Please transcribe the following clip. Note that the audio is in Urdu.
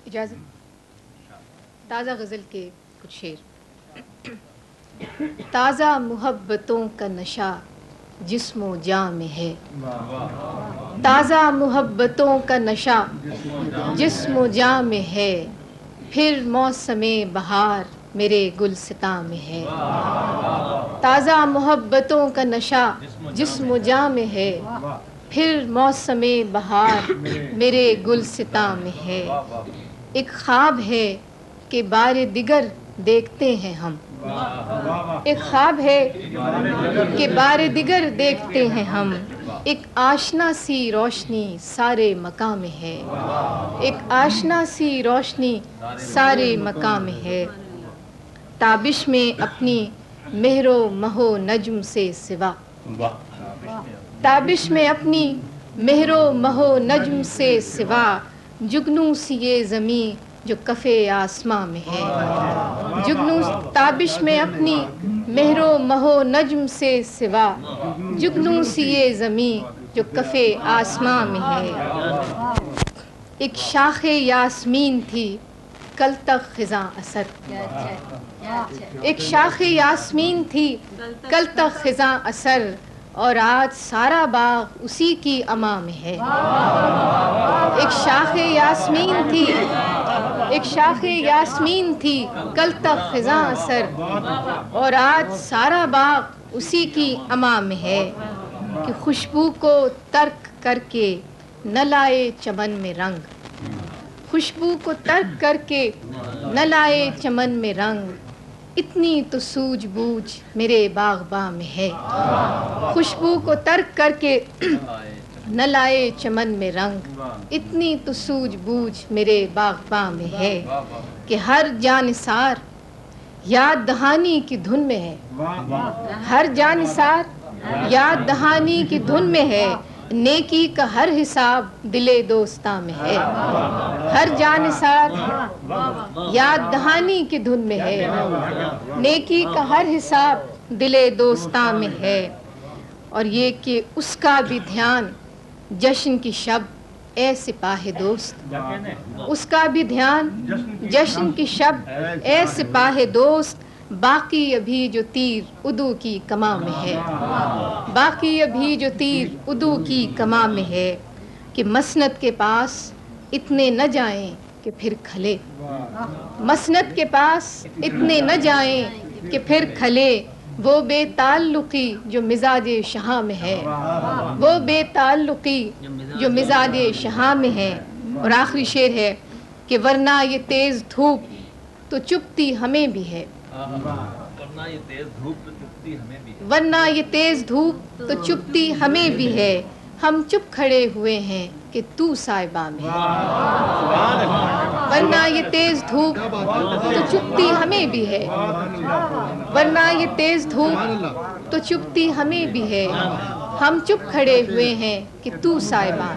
اجازت تازہ غزل کے کچھ شعر. تازہ محبتوں کا نشہ جسم و جاں میں ہے. تازہ محبتوں کا نشہ جسم و جاں میں ہے. پھر موسم بہار میرے گلستاں میں ہے. تازہ محبتوں کا نشہ جسم و جاں میں ہے. پھر موسم بہار میرے گلستاں میں ہے. ایک خواب ہے کہ بار دیگر دیکھتے ہیں ہم. ایک خواب ہے کہ بار دیگر دیکھتے ہیں ہم. ایک آشنا سی روشنی سارے مکاں میں ہے. ایک آشنا سی روشنی سارے مکاں میں ہے. تابش میں اپنی مہر و مہ و نجم سے سوا. تابش میں اپنی مہر و مہ و نجم سے سوا. جگنوں سی یہ زمیں جو کف آسماں میں ہے. جگنوں تابش میں اپنی مہر و مہ و نجم سے سوا. جگنوں سی یہ زمیں جو کف آسماں میں ہے. ایک شاخ یاسمین تھی کل تک خزاں اثر. ایک شاخ یاسمین تھی کل تک خزاں اثر. اور آج سارا باغ اسی کی اما میں ہے. ایک شاخ یاسمین تھی ایک شاخ یاسمین تھی کل تک خزاں اثر. اور آج سارا باغ اسی کی اما میں ہے. کہ خوشبو کو ترک کر کے نہ لائے چمن میں رنگ. خوشبو کو ترک کر کے نہ لائے چمن میں رنگ. اتنی تو سوجھ بوجھ میرے باغباں میں ہے. خوشبو کو ترک کر کے نہ لائے چمن میں رنگ. اتنی تو سوجھ بوجھ میرے باغباں میں ہے. کہ ہر جانثار یاد دہانی کی دھن میں ہے. ہر جانثار یاد دہانی کی دھن میں ہے. نیکی کا ہر حساب دل دوستاں میں ہے. ہر جانثار یاد دہانی کی دھن میں ہے. نیکی کا ہر حساب دل دوستاں میں ہے. اور یہ کہ اس کا بھی دھیان جشن کی شب اے سپاہ دوست. اس کا بھی دھیان جشن کی شب اے سپاہ دوست. باقی ابھی جو تیر عدو کی کماں میں ہے. باقی ابھی جو تیر عدو کی کماں میں ہے. کہ مسند کے پاس اتنے نہ جائیں کہ پھر کھلے. مسند کے پاس اتنے نہ جائیں کہ پھر کھلے. وہ بے تعلقی جو مزاج شہاں میں ہے. وہ بے تعلقی جو مزاج شہاں میں ہے. اور آخری شعر ہے کہ ورنہ یہ تیز دھوپ تو چپتی ہمیں بھی ہے. ورنہ یہ تیز دھوپ تو چپتی ہمیں بھی ہے. ہم چپ کھڑے ہوئے ہیں کہ تو صاحبہ میں ہے. ورنہ یہ تیز دھوپ تو چپتی ہمیں بھی ہے. ورنہ یہ تیز دھوپ تو چپتی ہمیں بھی ہے. ہم چپ کھڑے ہوئے ہیں کہ تو صاحبہ.